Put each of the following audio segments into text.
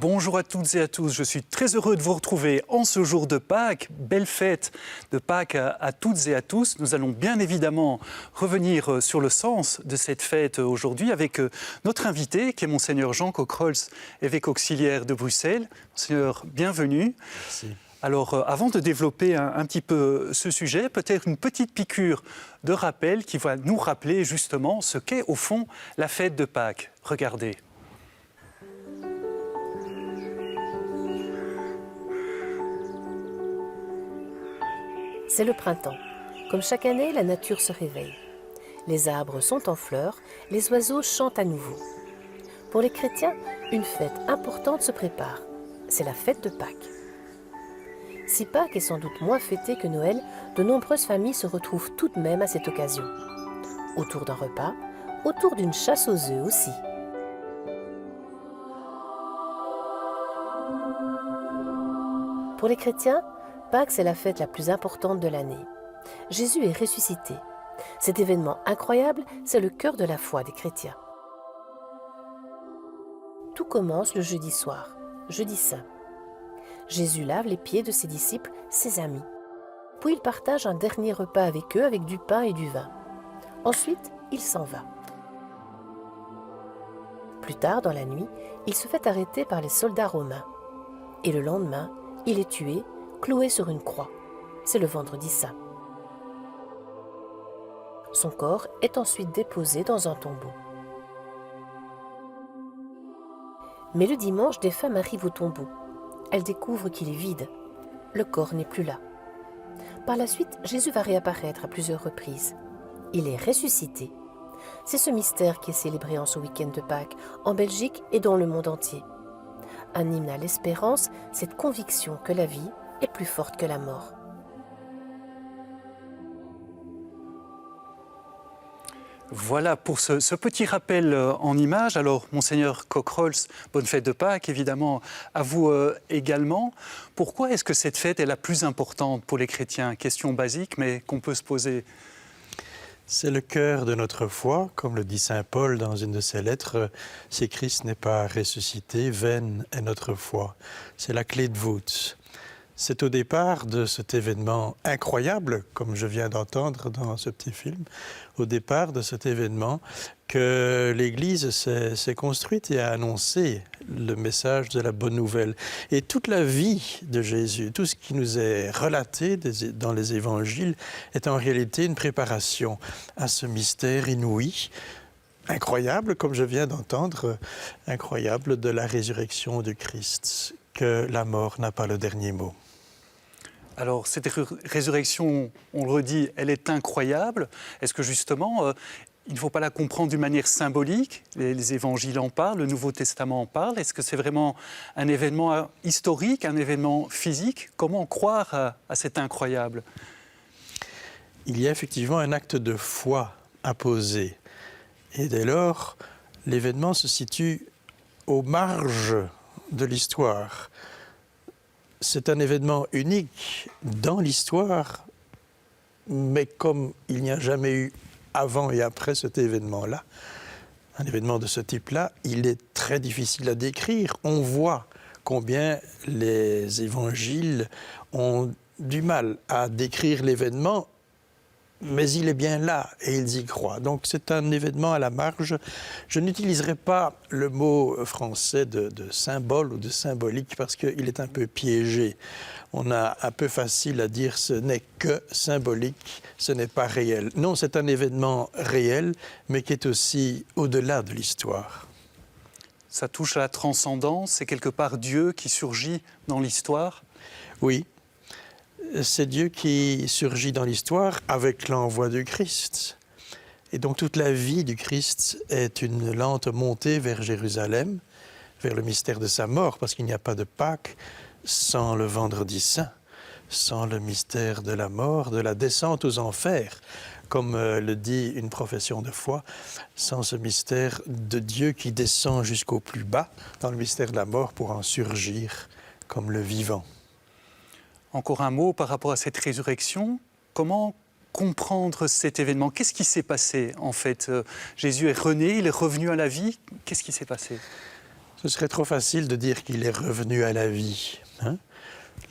Bonjour à toutes et à tous, je suis très heureux de vous retrouver en ce jour de Pâques. Belle fête de Pâques à toutes et à tous. Nous allons bien évidemment revenir sur le sens de cette fête aujourd'hui avec notre invité qui est Monseigneur Jean Cockrols, évêque auxiliaire de Bruxelles. Monseigneur, bienvenue. Merci. Alors, avant de développer un petit peu ce sujet, peut-être une petite piqûre de rappel qui va nous rappeler justement ce qu'est au fond la fête de Pâques. Regardez. C'est le printemps. Comme chaque année, la nature se réveille. Les arbres sont en fleurs, les oiseaux chantent à nouveau. Pour les chrétiens, une fête importante se prépare. C'est la fête de Pâques. Si Pâques est sans doute moins fêtée que Noël, de nombreuses familles se retrouvent tout de même à cette occasion. Autour d'un repas, autour d'une chasse aux œufs aussi. Pour les chrétiens, Pâques est la fête la plus importante de l'année. Jésus est ressuscité. Cet événement incroyable, c'est le cœur de la foi des chrétiens. Tout commence le jeudi soir, jeudi saint. Jésus lave les pieds de ses disciples, ses amis. Puis il partage un dernier repas avec eux avec du pain et du vin. Ensuite, il s'en va. Plus tard dans la nuit, il se fait arrêter par les soldats romains. Et le lendemain, il est tué, cloué sur une croix. C'est le vendredi saint. Son corps est ensuite déposé dans un tombeau. Mais le dimanche, des femmes arrivent au tombeau. Elles découvrent qu'il est vide. Le corps n'est plus là. Par la suite, Jésus va réapparaître à plusieurs reprises. Il est ressuscité. C'est ce mystère qui est célébré en ce week-end de Pâques, en Belgique et dans le monde entier. Un hymne à l'espérance, cette conviction que la vie est plus forte que la mort. Voilà pour ce petit rappel en images. Alors, Monseigneur Cockrols, bonne fête de Pâques, évidemment, à vous également. Pourquoi est-ce que cette fête est la plus importante pour les chrétiens? Question basique, mais qu'on peut se poser. C'est le cœur de notre foi, comme le dit saint Paul dans une de ses lettres, « Si Christ n'est pas ressuscité, vaine est notre foi ». C'est la clé de voûte. C'est au départ de cet événement incroyable, comme je viens d'entendre dans ce petit film, au départ de cet événement que l'Église s'est construite et a annoncé le message de la bonne nouvelle. Et toute la vie de Jésus, tout ce qui nous est relaté dans les évangiles est en réalité une préparation à ce mystère inouï, incroyable, comme je viens d'entendre, incroyable de la résurrection du Christ, que la mort n'a pas le dernier mot. Alors, cette résurrection, on le redit, elle est incroyable. Est-ce que justement, il ne faut pas la comprendre d'une manière symbolique? Les évangiles en parlent, le Nouveau Testament en parle. Est-ce que c'est vraiment un événement historique, un événement physique? Comment croire à cet incroyable? Il y a effectivement un acte de foi à poser. Et dès lors, l'événement se situe aux marges de l'histoire. C'est un événement unique dans l'histoire, mais comme il n'y a jamais eu avant et après cet événement-là, un événement de ce type-là, il est très difficile à décrire. On voit combien les évangiles ont du mal à décrire l'événement, mais il est bien là et ils y croient. Donc c'est un événement à la marge. Je n'utiliserai pas le mot français de symbole ou de symbolique parce qu'il est un peu piégé. On a un peu facile à dire ce n'est que symbolique, ce n'est pas réel. Non, c'est un événement réel, mais qui est aussi au-delà de l'histoire. Ça touche à la transcendance, c'est quelque part Dieu qui surgit dans l'histoire? Oui. C'est Dieu qui surgit dans l'histoire avec l'envoi du Christ. Et donc toute la vie du Christ est une lente montée vers Jérusalem, vers le mystère de sa mort, parce qu'il n'y a pas de Pâques sans le vendredi saint, sans le mystère de la mort, de la descente aux enfers, comme le dit une profession de foi, sans ce mystère de Dieu qui descend jusqu'au plus bas, dans le mystère de la mort pour en surgir comme le vivant. Encore un mot par rapport à cette résurrection. Comment comprendre cet événement? Qu'est-ce qui s'est passé en fait? Jésus est rené, il est revenu à la vie. Qu'est-ce qui s'est passé? Ce serait trop facile de dire qu'il est revenu à la vie. Hein?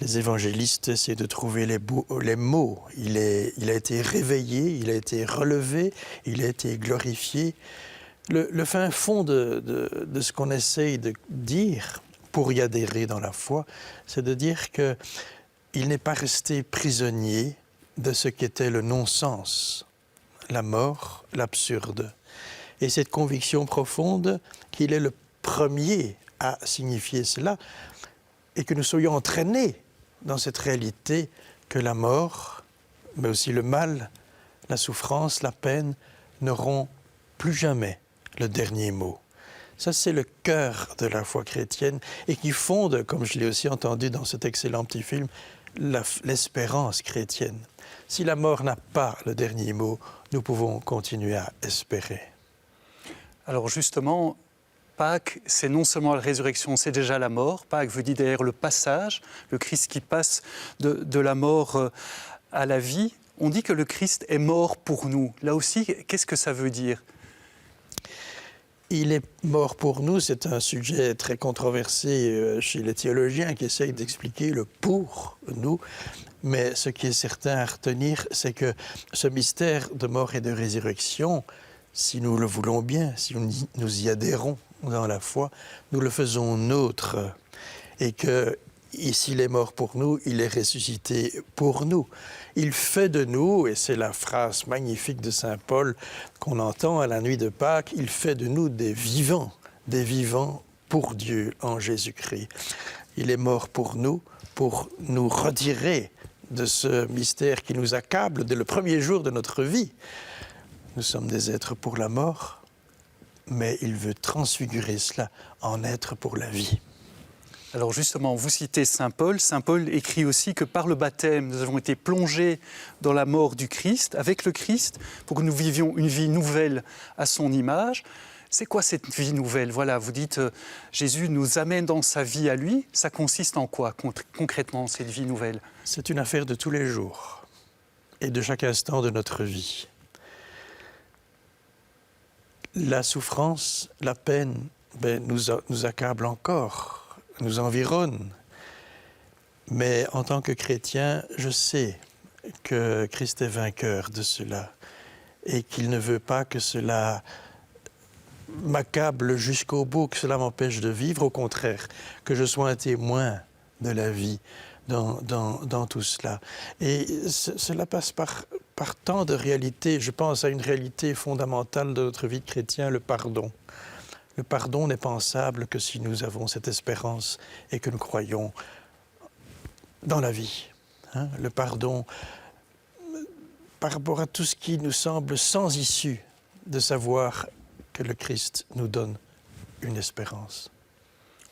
Les évangélistes essaient de trouver les mots. Il a été réveillé, il a été relevé, il a été glorifié. Le fin fond de ce qu'on essaye de dire pour y adhérer dans la foi, c'est de dire qu'il n'est pas resté prisonnier de ce qu'était le non-sens, la mort, l'absurde. Et cette conviction profonde qu'il est le premier à signifier cela, et que nous soyons entraînés dans cette réalité que la mort, mais aussi le mal, la souffrance, la peine, n'auront plus jamais le dernier mot. Ça, c'est le cœur de la foi chrétienne et qui fonde, comme je l'ai aussi entendu dans cet excellent petit film, l'espérance chrétienne. Si la mort n'a pas le dernier mot, nous pouvons continuer à espérer. Alors justement, Pâques, c'est non seulement la résurrection, c'est déjà la mort. Pâques veut dire d'ailleurs le passage, le Christ qui passe de la mort à la vie. On dit que le Christ est mort pour nous. Là aussi, qu'est-ce que ça veut dire ? Il est mort pour nous, c'est un sujet très controversé chez les théologiens qui essayent d'expliquer le pour nous. Mais ce qui est certain à retenir, c'est que ce mystère de mort et de résurrection, si nous le voulons bien, si nous y adhérons dans la foi, nous le faisons nôtre. Et que, s'il est mort pour nous, il est ressuscité pour nous. Il fait de nous, et c'est la phrase magnifique de saint Paul qu'on entend à la nuit de Pâques, il fait de nous des vivants pour Dieu en Jésus-Christ. Il est mort pour nous retirer de ce mystère qui nous accable dès le premier jour de notre vie. Nous sommes des êtres pour la mort, mais il veut transfigurer cela en être pour la vie. Alors justement, vous citez saint Paul. Saint Paul écrit aussi que par le baptême, nous avons été plongés dans la mort du Christ, avec le Christ, pour que nous vivions une vie nouvelle à son image. C'est quoi cette vie nouvelle ? Voilà, vous dites, Jésus nous amène dans sa vie à lui. Ça consiste en quoi concrètement, cette vie nouvelle ? C'est une affaire de tous les jours et de chaque instant de notre vie. La souffrance, la peine, nous accable encore, nous environne. Mais en tant que chrétien, je sais que Christ est vainqueur de cela et qu'il ne veut pas que cela m'accable jusqu'au bout, que cela m'empêche de vivre. Au contraire, que je sois un témoin de la vie dans tout cela. Et cela passe par tant de réalités. Je pense à une réalité fondamentale de notre vie de chrétien, le pardon. Le pardon n'est pensable que si nous avons cette espérance et que nous croyons dans la vie. Hein? Le pardon, par rapport à tout ce qui nous semble sans issue, de savoir que le Christ nous donne une espérance.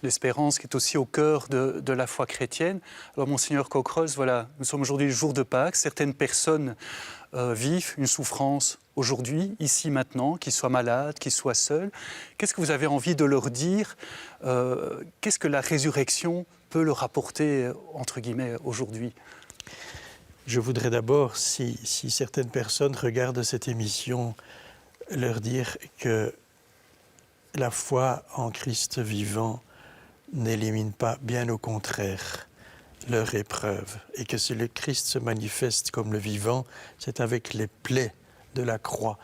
L'espérance qui est aussi au cœur de la foi chrétienne. Alors, Monseigneur Coquerolles, voilà, nous sommes aujourd'hui le jour de Pâques. Certaines personnes vivent une souffrance aujourd'hui, ici, maintenant, qu'ils soient malades, qu'ils soient seuls. Qu'est-ce que vous avez envie de leur dire ? Qu'est-ce que la résurrection peut leur apporter, entre guillemets, aujourd'hui ? Je voudrais d'abord, si certaines personnes regardent cette émission, leur dire que la foi en Christ vivant n'élimine pas, bien au contraire, leur épreuve. Et que si le Christ se manifeste comme le vivant, c'est avec les plaies de la croix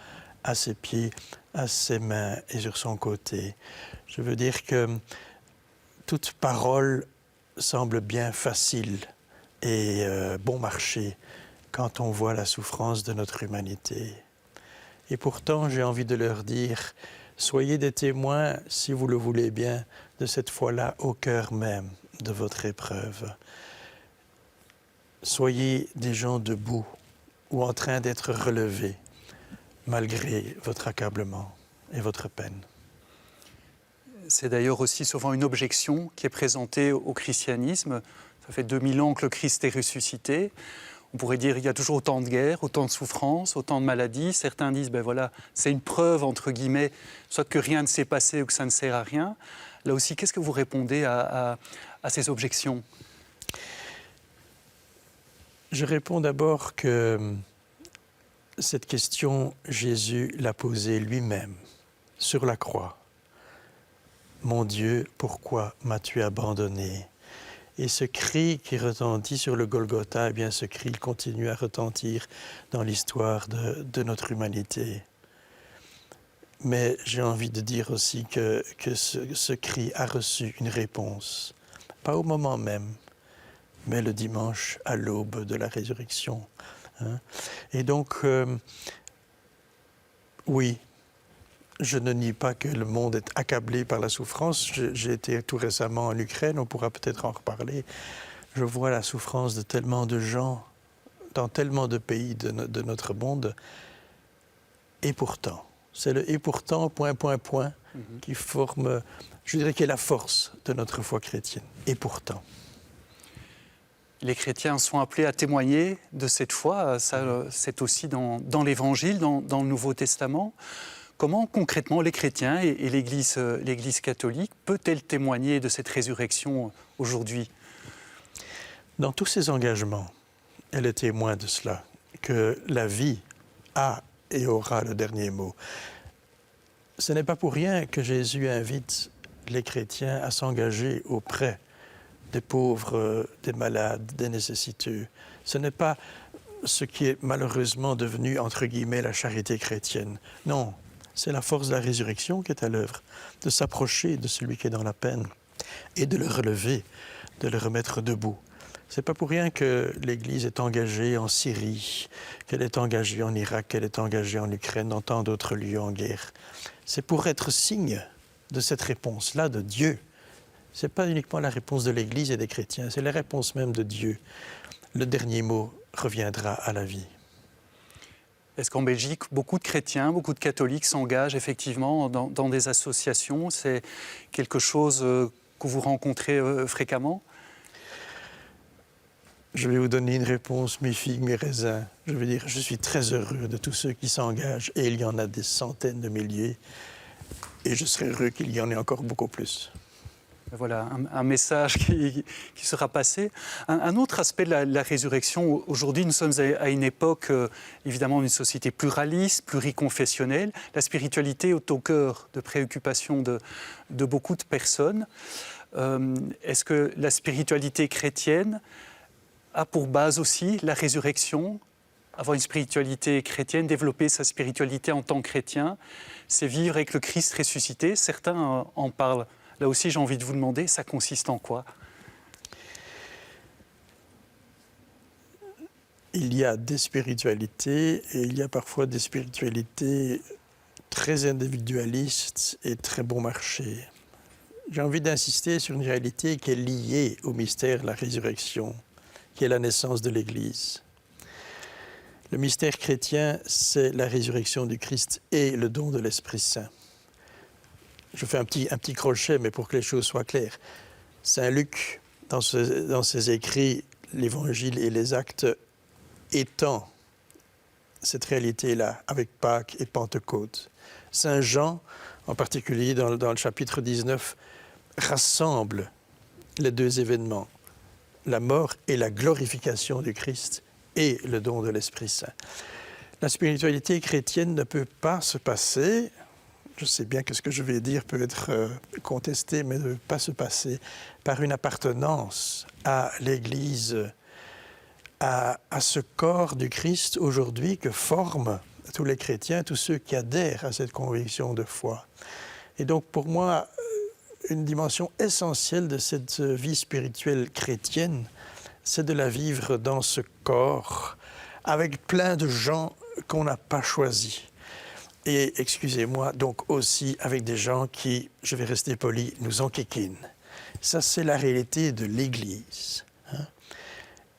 à ses pieds, à ses mains et sur son côté. Je veux dire que toute parole semble bien facile et bon marché quand on voit la souffrance de notre humanité. Et pourtant, j'ai envie de leur dire, soyez des témoins, si vous le voulez bien, de cette foi-là au cœur même de votre épreuve. Soyez des gens debout ou en train d'être relevés, malgré votre accablement et votre peine. C'est d'ailleurs aussi souvent une objection qui est présentée au christianisme. Ça fait 2000 ans que le Christ est ressuscité. On pourrait dire qu'il y a toujours autant de guerres, autant de souffrances, autant de maladies. Certains disent, voilà, c'est une preuve, entre guillemets, soit que rien ne s'est passé ou que ça ne sert à rien. Là aussi, qu'est-ce que vous répondez à ces objections ? Je réponds d'abord que cette question, Jésus l'a posée lui-même sur la croix. « Mon Dieu, pourquoi m'as-tu abandonné ?» Et ce cri qui retentit sur le Golgotha, eh bien, ce cri continue à retentir dans l'histoire de notre humanité. Mais j'ai envie de dire aussi que ce cri a reçu une réponse, pas au moment même, mais le dimanche à l'aube de la résurrection. Hein. Et donc, oui, je ne nie pas que le monde est accablé par la souffrance. J'ai été tout récemment en Ukraine, on pourra peut-être en reparler. Je vois la souffrance de tellement de gens, dans tellement de pays de notre monde. Et pourtant, c'est le « et pourtant » qui forme, je dirais, qui est la force de notre foi chrétienne. Et pourtant. Les chrétiens sont appelés à témoigner de cette foi. Ça, c'est aussi dans l'Évangile, dans le Nouveau Testament. Comment concrètement les chrétiens et l'Église catholique peut-elle témoigner de cette résurrection aujourd'hui? Dans tous ses engagements, elle est témoin de cela, que la vie a et aura le dernier mot. Ce n'est pas pour rien que Jésus invite les chrétiens à s'engager auprès des pauvres, des malades, des nécessiteux. Ce n'est pas ce qui est malheureusement devenu, entre guillemets, la charité chrétienne. Non, c'est la force de la résurrection qui est à l'œuvre, de s'approcher de celui qui est dans la peine et de le relever, de le remettre debout. Ce n'est pas pour rien que l'Église est engagée en Syrie, qu'elle est engagée en Irak, qu'elle est engagée en Ukraine, dans tant d'autres lieux en guerre. C'est pour être signe de cette réponse-là de Dieu. Ce n'est pas uniquement la réponse de l'Église et des chrétiens, c'est la réponse même de Dieu. Le dernier mot reviendra à la vie. Est-ce qu'en Belgique, beaucoup de chrétiens, beaucoup de catholiques s'engagent effectivement dans des associations? C'est quelque chose que vous rencontrez fréquemment? Je vais vous donner une réponse, mes figues, mes raisins. Je veux dire, je suis très heureux de tous ceux qui s'engagent, et il y en a des centaines de milliers, et je serais heureux qu'il y en ait encore beaucoup plus. Voilà, un message qui sera passé. Un autre aspect de la résurrection, aujourd'hui nous sommes à une époque, évidemment, d'une société pluraliste, pluriconfessionnelle. La spiritualité est au cœur de préoccupations de beaucoup de personnes. Est-ce que la spiritualité chrétienne a pour base aussi la résurrection? Avoir une spiritualité chrétienne, développer sa spiritualité en tant que chrétien, c'est vivre avec le Christ ressuscité. Certains en parlent. Là aussi, j'ai envie de vous demander, ça consiste en quoi? Il y a des spiritualités et il y a parfois des spiritualités très individualistes et très bon marché. J'ai envie d'insister sur une réalité qui est liée au mystère de la résurrection, qui est la naissance de l'Église. Le mystère chrétien, c'est la résurrection du Christ et le don de l'Esprit Saint. Je fais un petit crochet, mais pour que les choses soient claires. Saint Luc, dans ses écrits, l'Évangile et les Actes, étend cette réalité-là avec Pâques et Pentecôte. Saint Jean, en particulier dans le chapitre 19, rassemble les deux événements, la mort et la glorification du Christ et le don de l'Esprit Saint. La spiritualité chrétienne ne peut pas se passer, je sais bien que ce que je vais dire peut être contesté, mais ne peut pas se passer par une appartenance à l'Église, à ce corps du Christ aujourd'hui que forment tous les chrétiens, tous ceux qui adhèrent à cette conviction de foi. Et donc pour moi, une dimension essentielle de cette vie spirituelle chrétienne, c'est de la vivre dans ce corps, avec plein de gens qu'on n'a pas choisis. Et, excusez-moi, donc aussi avec des gens qui, je vais rester poli, nous enquiquinent. Ça, c'est la réalité de l'Église. Hein?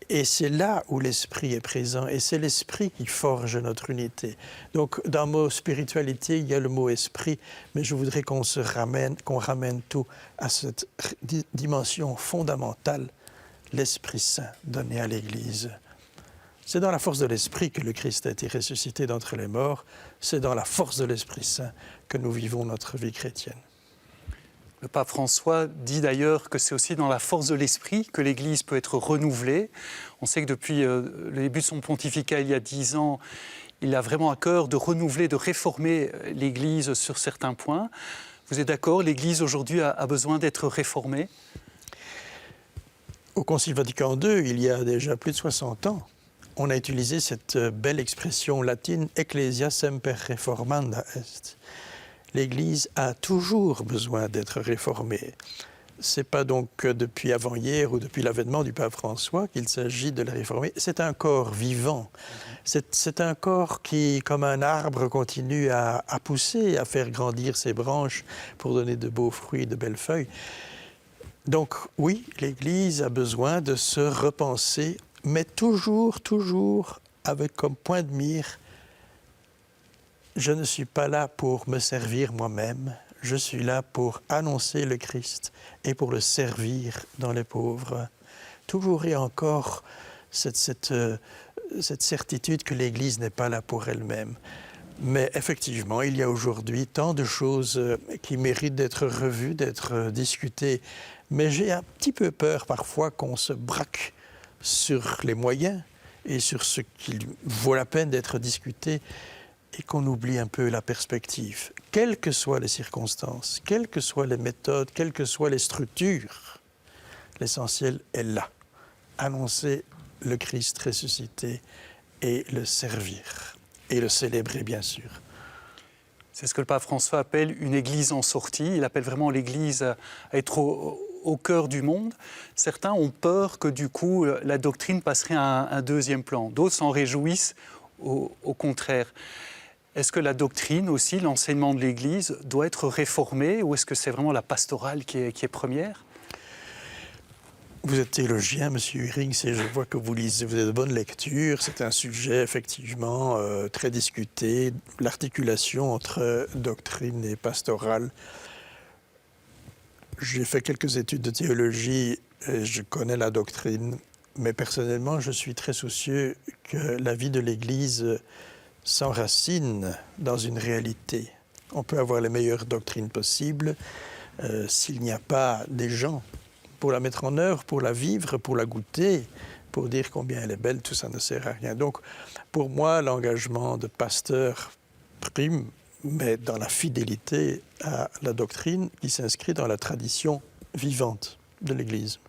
Et c'est là où l'Esprit est présent, et c'est l'Esprit qui forge notre unité. Donc, dans le mot spiritualité, il y a le mot esprit, mais je voudrais qu'on ramène tout à cette dimension fondamentale, l'Esprit Saint donné à l'Église. C'est dans la force de l'Esprit que le Christ a été ressuscité d'entre les morts. C'est dans la force de l'Esprit Saint que nous vivons notre vie chrétienne. Le pape François dit d'ailleurs que c'est aussi dans la force de l'Esprit que l'Église peut être renouvelée. On sait que depuis le début de son pontificat, il y a 10 ans, il a vraiment à cœur de renouveler, de réformer l'Église sur certains points. Vous êtes d'accord, l'Église aujourd'hui a besoin d'être réformée? Au Concile Vatican II, il y a déjà plus de 60 ans, on a utilisé cette belle expression latine « Ecclesia semper reformanda est ». L'Église a toujours besoin d'être réformée. Ce n'est pas donc depuis avant-hier ou depuis l'avènement du pape François qu'il s'agit de la réformer. C'est un corps vivant. C'est un corps qui, comme un arbre, continue à pousser, à faire grandir ses branches pour donner de beaux fruits, de belles feuilles. Donc oui, l'Église a besoin de se repenser, mais toujours avec comme point de mire, je ne suis pas là pour me servir moi-même, je suis là pour annoncer le Christ et pour le servir dans les pauvres. Toujours et encore cette certitude que l'Église n'est pas là pour elle-même. Mais effectivement, il y a aujourd'hui tant de choses qui méritent d'être revues, d'être discutées. Mais j'ai un petit peu peur parfois qu'on se braque sur les moyens et sur ce qui vaut la peine d'être discuté et qu'on oublie un peu la perspective. Quelles que soient les circonstances, quelles que soient les méthodes, quelles que soient les structures, l'essentiel est là. Annoncer le Christ ressuscité et le servir. Et le célébrer, bien sûr. C'est ce que le pape François appelle une Église en sortie. Il appelle vraiment l'Église à être au cœur du monde. Certains ont peur que du coup la doctrine passerait à un deuxième plan. D'autres s'en réjouissent au contraire. Est-ce que la doctrine aussi, l'enseignement de l'Église, doit être réformé ou est-ce que c'est vraiment la pastorale qui est première? Vous êtes théologien, M. Urings, et je vois que vous lisez, vous avez de bonnes lectures. C'est un sujet effectivement très discuté, l'articulation entre doctrine et pastorale. J'ai fait quelques études de théologie et je connais la doctrine, mais personnellement, je suis très soucieux que la vie de l'Église s'enracine dans une réalité. On peut avoir les meilleures doctrines possibles s'il n'y a pas des gens pour la mettre en œuvre, pour la vivre, pour la goûter, pour dire combien elle est belle, tout ça ne sert à rien. Donc, pour moi, l'engagement de pasteur prime, mais dans la fidélité à la doctrine qui s'inscrit dans la tradition vivante de l'Église.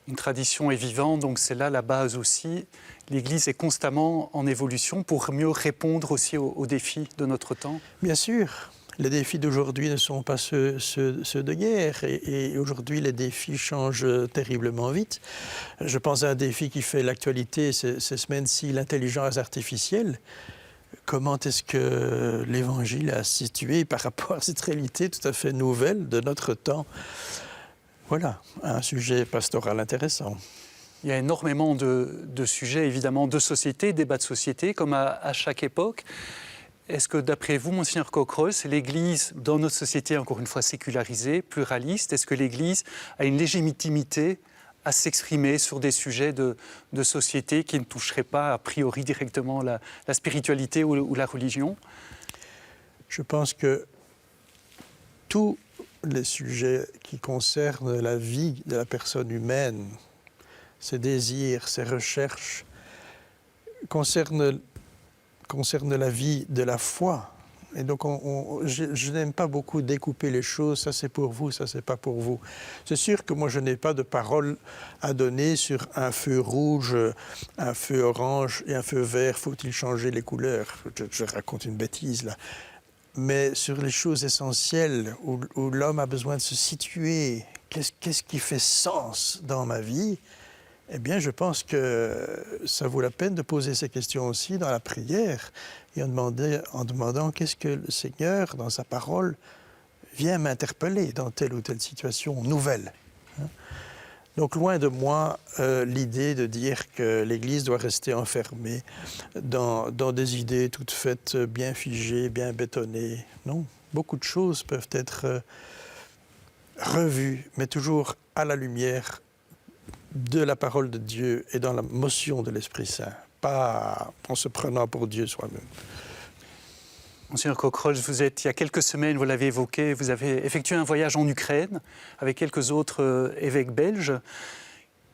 Une tradition est vivante, donc c'est là la base aussi. L'Église est constamment en évolution pour mieux répondre aussi aux défis de notre temps. Bien sûr. Les défis d'aujourd'hui ne sont pas ceux de guerre et aujourd'hui les défis changent terriblement vite. Je pense à un défi qui fait l'actualité ces semaines-ci, l'intelligence artificielle. Comment est-ce que l'Évangile a situé par rapport à cette réalité tout à fait nouvelle de notre temps? Voilà, un sujet pastoral intéressant. Il y a énormément de sujets, évidemment, de société, débats de société, comme à chaque époque. Est-ce que, d'après vous, Monseigneur Cockerels, c'est l'Église, dans notre société, encore une fois pluralisée, pluraliste, est-ce que l'Église a une légitimité à s'exprimer sur des sujets de société qui ne toucheraient pas, a priori, directement la spiritualité ou la religion? Je pense que tous les sujets qui concernent la vie de la personne humaine, ses désirs, ses recherches, concernent la vie de la foi. Et donc, je n'aime pas beaucoup découper les choses, ça c'est pour vous, ça c'est pas pour vous. C'est sûr que moi je n'ai pas de parole à donner sur un feu rouge, un feu orange et un feu vert, faut-il changer les couleurs? Je raconte une bêtise là. Mais sur les choses essentielles, où l'homme a besoin de se situer, qu'est-ce qui fait sens dans ma vie? Eh bien, je pense que ça vaut la peine de poser ces questions aussi dans la prière et en demandant qu'est-ce que le Seigneur, dans sa parole, vient m'interpeller dans telle ou telle situation nouvelle. Donc, loin de moi l'idée de dire que l'Église doit rester enfermée dans des idées toutes faites, bien figées, bien bétonnées. Non, beaucoup de choses peuvent être revues, mais toujours à la lumière de la parole de Dieu et dans la motion de l'Esprit Saint, pas en se prenant pour Dieu soi-même. Monseigneur Cockerels, il y a quelques semaines, vous l'avez évoqué, vous avez effectué un voyage en Ukraine avec quelques autres évêques belges.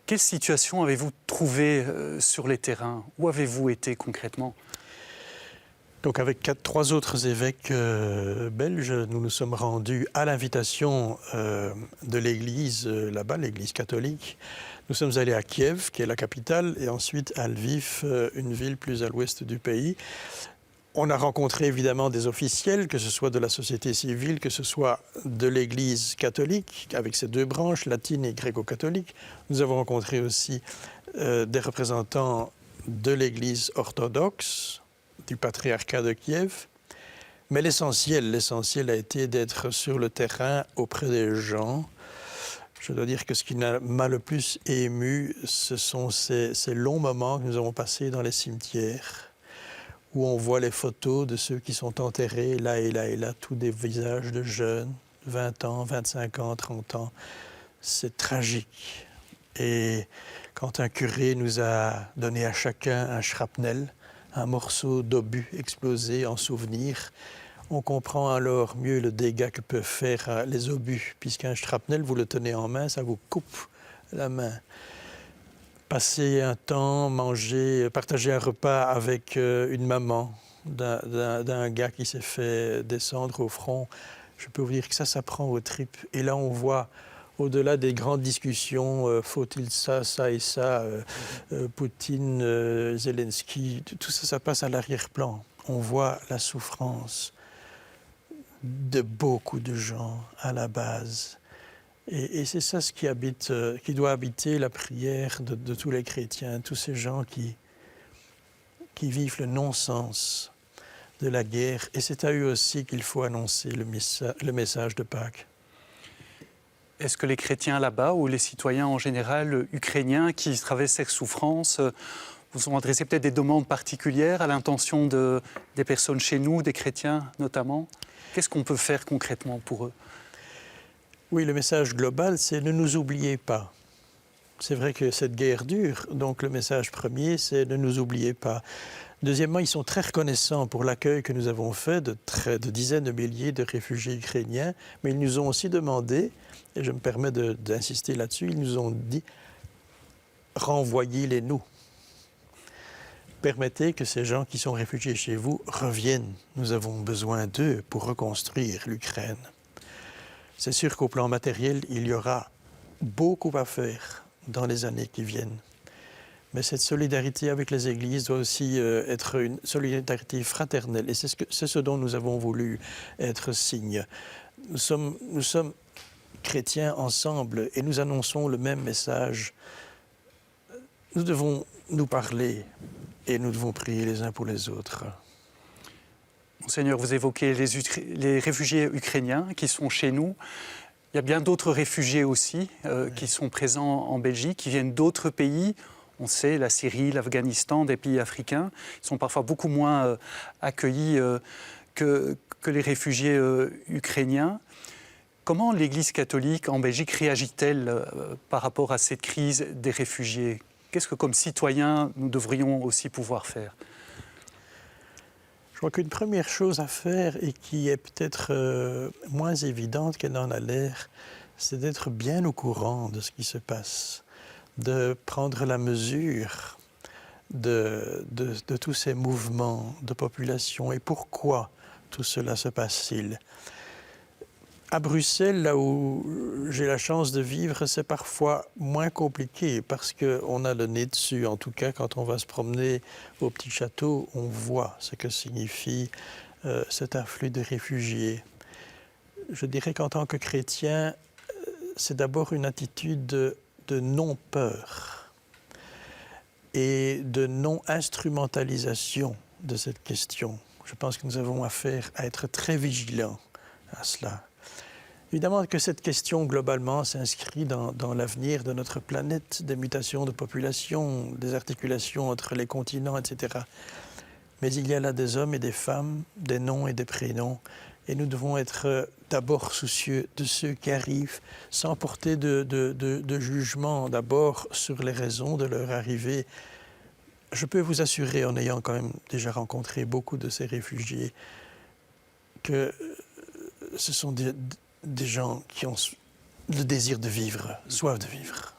Quelle situation avez-vous trouvé sur les terrains? Où avez-vous été concrètement? Donc avec trois autres évêques belges, nous nous sommes rendus à l'invitation de l'église là-bas, l'église catholique. Nous sommes allés à Kiev, qui est la capitale, et ensuite à Lviv, une ville plus à l'ouest du pays. On a rencontré évidemment des officiels, que ce soit de la société civile, que ce soit de l'église catholique, avec ses deux branches, latine et gréco-catholique. Nous avons rencontré aussi des représentants de l'église orthodoxe, du patriarcat de Kiev. Mais l'essentiel a été d'être sur le terrain auprès des gens. Je dois dire que ce qui m'a le plus ému, ce sont ces longs moments que nous avons passés dans les cimetières, où on voit les photos de ceux qui sont enterrés, là et là et là, tous des visages de jeunes, 20 ans, 25 ans, 30 ans. C'est tragique. Et quand un curé nous a donné à chacun un shrapnel, un morceau d'obus explosé en souvenir, on comprend alors mieux le dégât que peuvent faire les obus, puisqu'un shrapnel, vous le tenez en main, ça vous coupe la main. Passer un temps, manger, partager un repas avec une maman d'un gars qui s'est fait descendre au front, je peux vous dire que ça prend aux tripes. Et là, on voit, au-delà des grandes discussions, faut-il ça, ça et ça, Poutine, Zelensky, tout ça, ça passe à l'arrière-plan. On voit la souffrance de beaucoup de gens à la base. Et c'est ça ce qui doit habiter la prière de tous les chrétiens, tous ces gens qui vivent le non-sens de la guerre. Et c'est à eux aussi qu'il faut annoncer le message de Pâques. Est-ce que les chrétiens là-bas ou les citoyens en général ukrainiens qui traversent cette souffrance vous ont adressé peut-être des demandes particulières à l'intention des personnes chez nous, des chrétiens notamment? Qu'est-ce qu'on peut faire concrètement pour eux? Oui, le message global, c'est « ne nous oubliez pas ». C'est vrai que cette guerre dure, donc le message premier, c'est « ne nous oubliez pas ». Deuxièmement, ils sont très reconnaissants pour l'accueil que nous avons fait de dizaines de milliers de réfugiés ukrainiens, mais ils nous ont aussi demandé, et je me permets d'insister là-dessus, ils nous ont dit « renvoyez-les nous ». Permettez que ces gens qui sont réfugiés chez vous reviennent. Nous avons besoin d'eux pour reconstruire l'Ukraine. C'est sûr qu'au plan matériel, il y aura beaucoup à faire dans les années qui viennent. Mais cette solidarité avec les églises doit aussi être une solidarité fraternelle. Et c'est ce dont nous avons voulu être signe. Nous sommes chrétiens ensemble et nous annonçons le même message. Nous devons nous parler et nous devons prier les uns pour les autres. Monseigneur, vous évoquez les réfugiés ukrainiens qui sont chez nous. Il y a bien d'autres réfugiés aussi qui sont présents en Belgique, qui viennent d'autres pays. On sait, la Syrie, l'Afghanistan, des pays africains. Ils sont parfois beaucoup moins accueillis que les réfugiés ukrainiens. Comment l'Église catholique en Belgique réagit-elle par rapport à cette crise des réfugiés? Qu'est-ce que, comme citoyens, nous devrions aussi pouvoir faire? Je crois qu'une première chose à faire, et qui est peut-être moins évidente qu'elle n'en a l'air, c'est d'être bien au courant de ce qui se passe, de prendre la mesure de tous ces mouvements de population et pourquoi tout cela se passe-t-il. À Bruxelles, là où j'ai la chance de vivre, c'est parfois moins compliqué parce qu'on a le nez dessus. En tout cas, quand on va se promener au petit château, on voit ce que signifie cet afflux de réfugiés. Je dirais qu'en tant que chrétien, c'est d'abord une attitude de non-peur et de non-instrumentalisation de cette question. Je pense que nous avons affaire à être très vigilants à cela. Évidemment que cette question, globalement, s'inscrit dans l'avenir de notre planète, des mutations de population, des articulations entre les continents, etc. Mais il y a là des hommes et des femmes, des noms et des prénoms, et nous devons être d'abord soucieux de ceux qui arrivent, sans porter de jugement d'abord sur les raisons de leur arrivée. Je peux vous assurer, en ayant quand même déjà rencontré beaucoup de ces réfugiés, que ce sont des gens qui ont le désir de vivre, soif de vivre.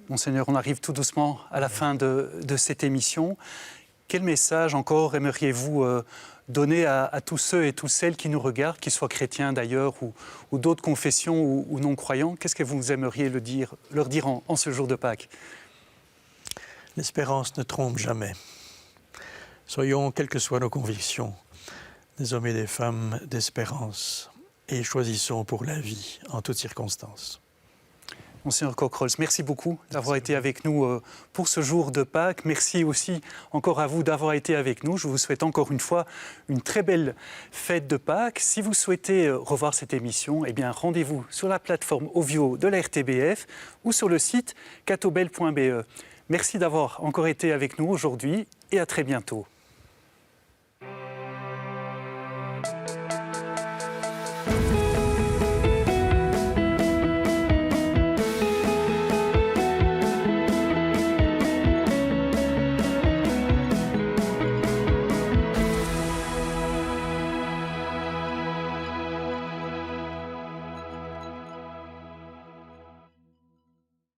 Monseigneur, on arrive tout doucement à la fin de cette émission. Quel message encore aimeriez-vous donner à tous ceux et toutes celles qui nous regardent, qu'ils soient chrétiens d'ailleurs ou d'autres confessions ou non-croyants? Qu'est-ce que vous aimeriez leur dire en ce jour de Pâques? L'espérance ne trompe jamais. Soyons, quelles que soient nos convictions, des hommes et des femmes d'espérance et choisissons pour la vie en toutes circonstances. Monseigneur Cockrols, merci beaucoup d'avoir été avec nous pour ce jour de Pâques. Merci aussi encore à vous d'avoir été avec nous. Je vous souhaite encore une fois une très belle fête de Pâques. Si vous souhaitez revoir cette émission, eh bien rendez-vous sur la plateforme Ovio de la RTBF ou sur le site catobel.be. Merci d'avoir encore été avec nous aujourd'hui et à très bientôt.